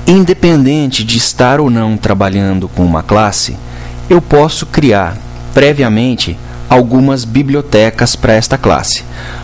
Independente de estar ou não trabalhando com uma classe, eu posso criar previamente algumas bibliotecas para esta classe.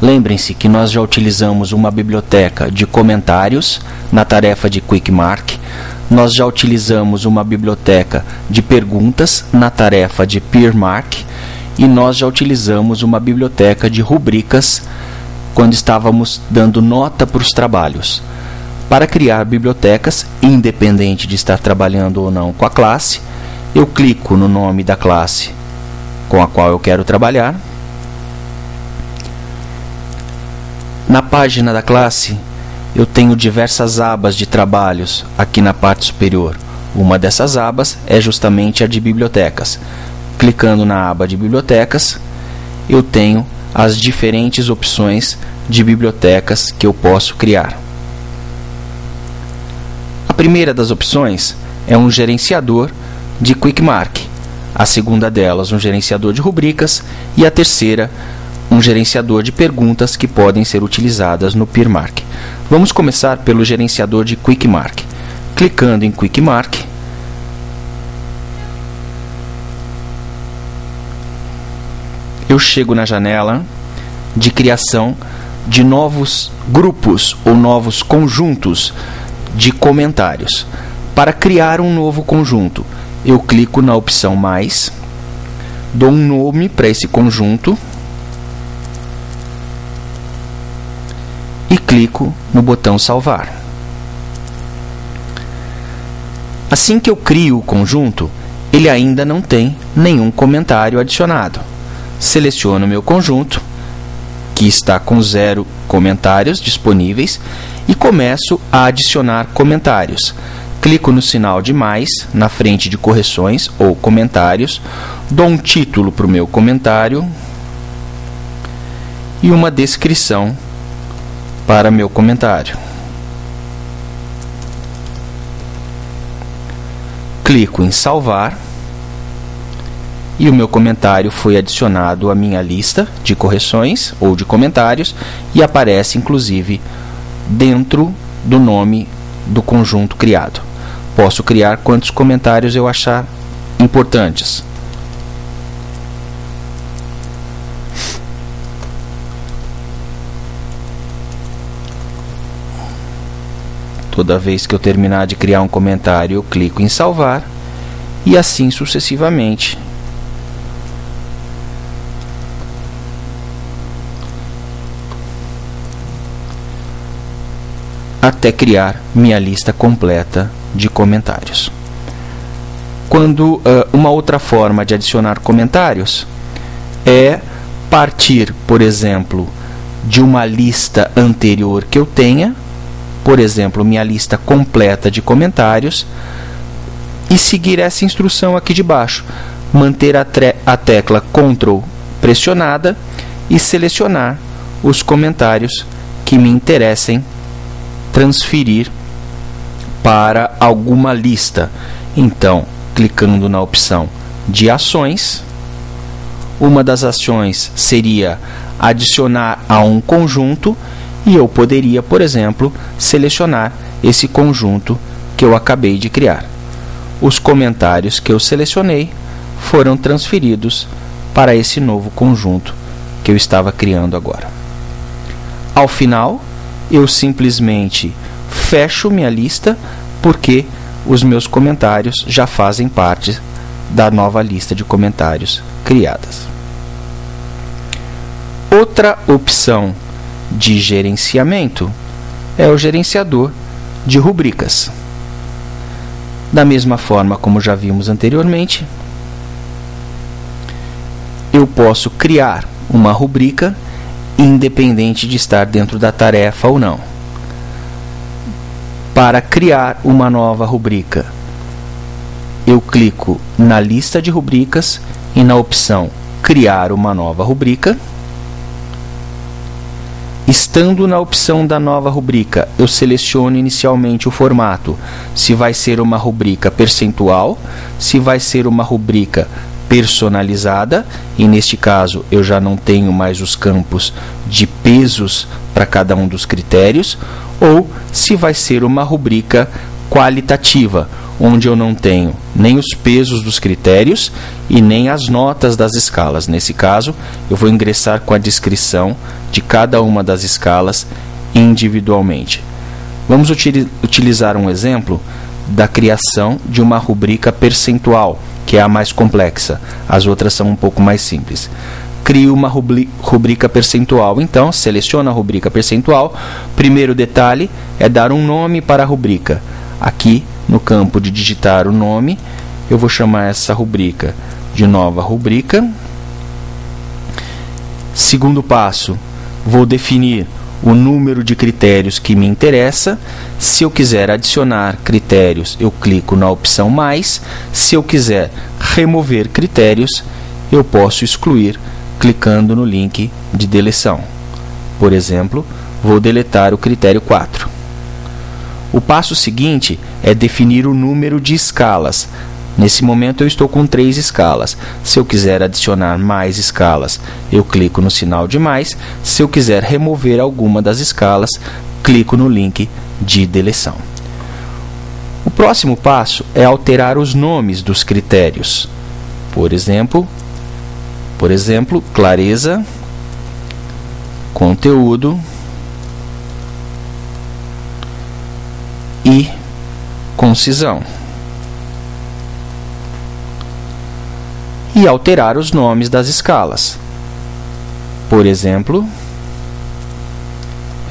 Lembrem-se que nós já utilizamos uma biblioteca de comentários na tarefa de Quick Mark, nós já utilizamos uma biblioteca de perguntas na tarefa de Peer Mark e nós já utilizamos uma biblioteca de rubricas quando estávamos dando nota para os trabalhos. Para criar bibliotecas, independente de estar trabalhando ou não com a classe, eu clico no nome da classe com a qual eu quero trabalhar. Na página da classe, eu tenho diversas abas de trabalhos aqui na parte superior. Uma dessas abas é justamente a de bibliotecas. Clicando na aba de bibliotecas, eu tenho as diferentes opções de bibliotecas que eu posso criar. A primeira das opções é um gerenciador de Quick Mark, a segunda delas um gerenciador de rubricas e a terceira um gerenciador de perguntas que podem ser utilizadas no Peer Mark. Vamos começar pelo gerenciador de Quick Mark. Clicando em Quick Mark, eu chego na janela de criação de novos grupos ou novos conjuntos de comentários. Para criar um novo conjunto, eu clico na opção mais, dou um nome para esse conjunto e clico no botão salvar. Assim que eu crio o conjunto, ele ainda não tem nenhum comentário adicionado. Seleciono o meu conjunto, que está com 0 comentários disponíveis, e começo a adicionar comentários. Clico no sinal de mais, na frente de correções ou comentários, dou um título para o meu comentário e uma descrição para meu comentário. Clico em salvar e o meu comentário foi adicionado à minha lista de correções ou de comentários e aparece inclusive dentro do nome do conjunto criado. Posso criar quantos comentários eu achar importantes. Toda vez que eu terminar de criar um comentário, eu clico em salvar e assim sucessivamente. Até criar minha lista completa de comentários. Uma outra forma de adicionar comentários é partir, por exemplo, de uma lista anterior que eu tenha, por exemplo, minha lista completa de comentários, e seguir essa instrução aqui de baixo. Manter a tecla Ctrl pressionada e selecionar os comentários que me interessem transferir para alguma lista. Então, clicando na opção de ações, uma das ações seria adicionar a um conjunto e eu poderia, por exemplo, selecionar esse conjunto que eu acabei de criar. Os comentários que eu selecionei foram transferidos para esse novo conjunto que eu estava criando agora. Ao final, eu simplesmente fecho minha lista porque os meus comentários já fazem parte da nova lista de comentários criadas. Outra opção de gerenciamento é o gerenciador de rubricas. Da mesma forma como já vimos anteriormente, eu posso criar uma rubrica independente de estar dentro da tarefa ou não. Para criar uma nova rubrica, eu clico na lista de rubricas e na opção Criar uma nova rubrica. Estando na opção da nova rubrica, eu seleciono inicialmente o formato, se vai ser uma rubrica percentual, se vai ser uma rubrica personalizada, e neste caso eu já não tenho mais os campos de pesos para cada um dos critérios, ou se vai ser uma rubrica qualitativa, onde eu não tenho nem os pesos dos critérios e nem as notas das escalas. Nesse caso, eu vou ingressar com a descrição de cada uma das escalas individualmente. Vamos utilizar um exemplo da criação de uma rubrica percentual, que é a mais complexa. As outras são um pouco mais simples. Crio uma rubrica percentual. Então, seleciona a rubrica percentual. Primeiro detalhe é dar um nome para a rubrica. Aqui, no campo de digitar o nome, eu vou chamar essa rubrica de nova rubrica. Segundo passo, vou definir o número de critérios que me interessa. Se eu quiser adicionar critérios, eu clico na opção mais. Se eu quiser remover critérios, eu posso excluir clicando no link de deleção. Por exemplo, vou deletar o critério 4. O passo seguinte é definir o número de escalas. Nesse momento eu estou com 3 escalas. Se eu quiser adicionar mais escalas, eu clico no sinal de mais. Se eu quiser remover alguma das escalas, clico no link de deleção. O próximo passo é alterar os nomes dos critérios. Por exemplo, clareza, conteúdo e concisão. E alterar os nomes das escalas. Por exemplo,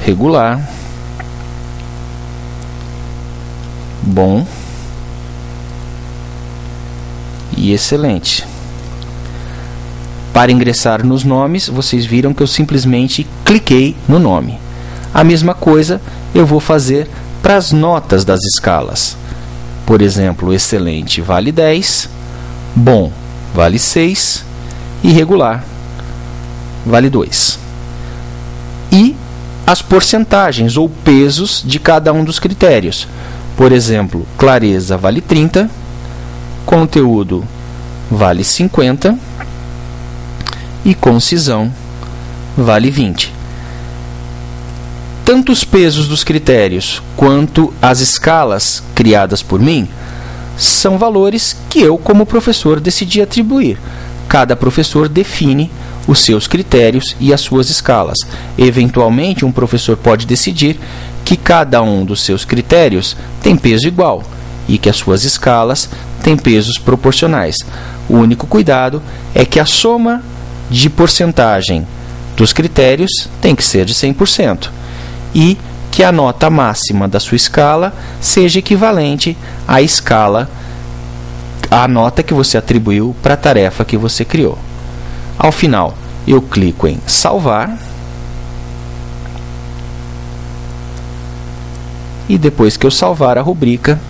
regular, bom e excelente. Para ingressar nos nomes, vocês viram que eu simplesmente cliquei no nome. A mesma coisa eu vou fazer para as notas das escalas. Por exemplo, excelente vale 10, bom vale 6 e regular vale 2. E as porcentagens ou pesos de cada um dos critérios. Por exemplo, clareza vale 30, conteúdo vale 50 e concisão vale 20. Tanto os pesos dos critérios quanto as escalas criadas por mim são valores que eu, como professor, decidi atribuir. Cada professor define os seus critérios e as suas escalas. Eventualmente, um professor pode decidir que cada um dos seus critérios tem peso igual e que as suas escalas têm pesos proporcionais. O único cuidado é que a soma de porcentagem dos critérios tem que ser de 100% e que a nota máxima da sua escala seja equivalente à escala, à nota que você atribuiu para a tarefa que você criou. Ao final, eu clico em salvar e depois que eu salvar a rubrica,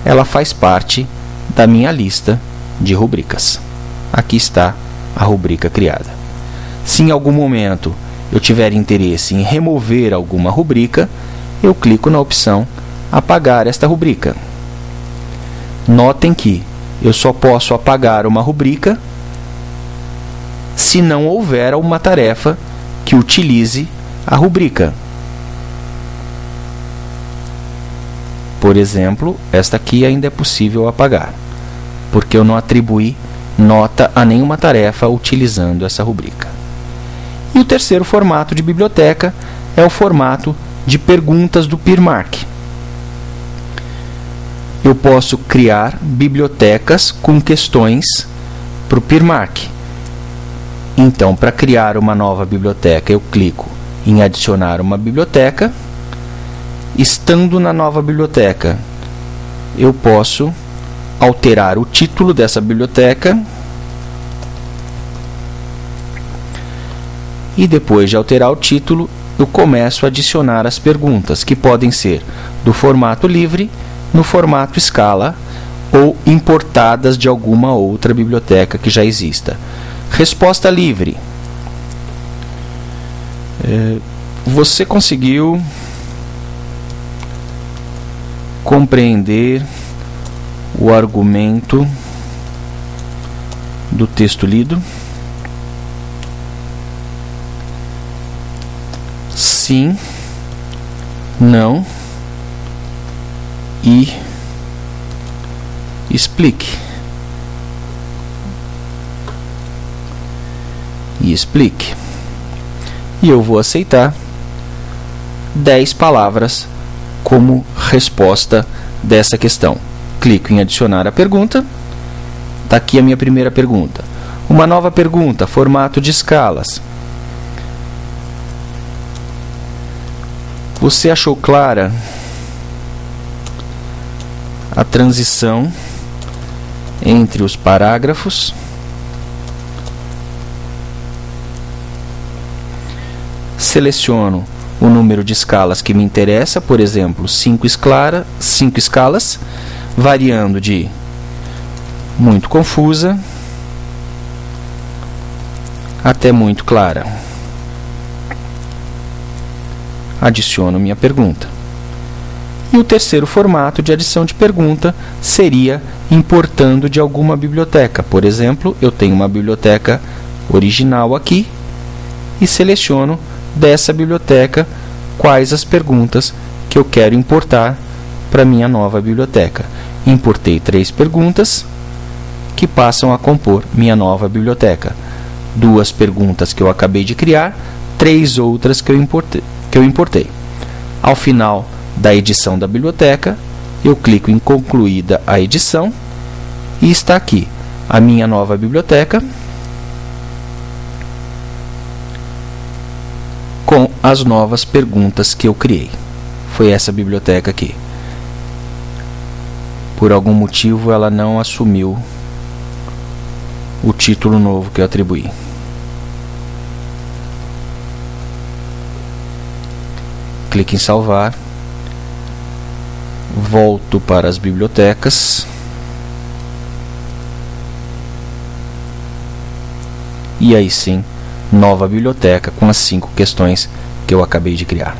ela faz parte da minha lista de rubricas. Aqui está a rubrica criada. Se em algum momento eu tiver interesse em remover alguma rubrica, eu clico na opção apagar esta rubrica. Notem que eu só posso apagar uma rubrica se não houver uma tarefa que utilize a rubrica. Por exemplo, esta aqui ainda é possível apagar, porque eu não atribuí nota a nenhuma tarefa utilizando essa rubrica. E o terceiro formato de biblioteca é o formato de perguntas do PeerMark. Eu posso criar bibliotecas com questões para o PeerMark. Então, para criar uma nova biblioteca, eu clico em adicionar uma biblioteca. Estando na nova biblioteca, eu posso alterar o título dessa biblioteca. E depois de alterar o título, eu começo a adicionar as perguntas, que podem ser do formato livre, no formato escala, ou importadas de alguma outra biblioteca que já exista. Resposta livre. Você conseguiu compreender o argumento do texto lido? Sim, não e explique. E eu vou aceitar 10 palavras como resposta dessa questão. Clico em adicionar a pergunta. Está aqui a minha primeira pergunta. Uma nova pergunta, formato de escalas. Você achou clara a transição entre os parágrafos? Seleciono o número de escalas que me interessa, por exemplo, 5 escalas, variando de muito confusa até muito clara. Adiciono minha pergunta. E o terceiro formato de adição de pergunta seria importando de alguma biblioteca. Por exemplo, eu tenho uma biblioteca original aqui e seleciono dessa biblioteca quais as perguntas que eu quero importar para minha nova biblioteca. Importei 3 perguntas que passam a compor minha nova biblioteca. 2 perguntas que eu acabei de criar, 3 outras que eu importei. Ao final da edição da biblioteca, eu clico em concluída a edição e está aqui a minha nova biblioteca com as novas perguntas que eu criei. Foi essa biblioteca aqui. Por algum motivo ela não assumiu o título novo que eu atribuí. Clique em salvar. Volto para as bibliotecas. E aí sim, nova biblioteca com as 5 questões que eu acabei de criar.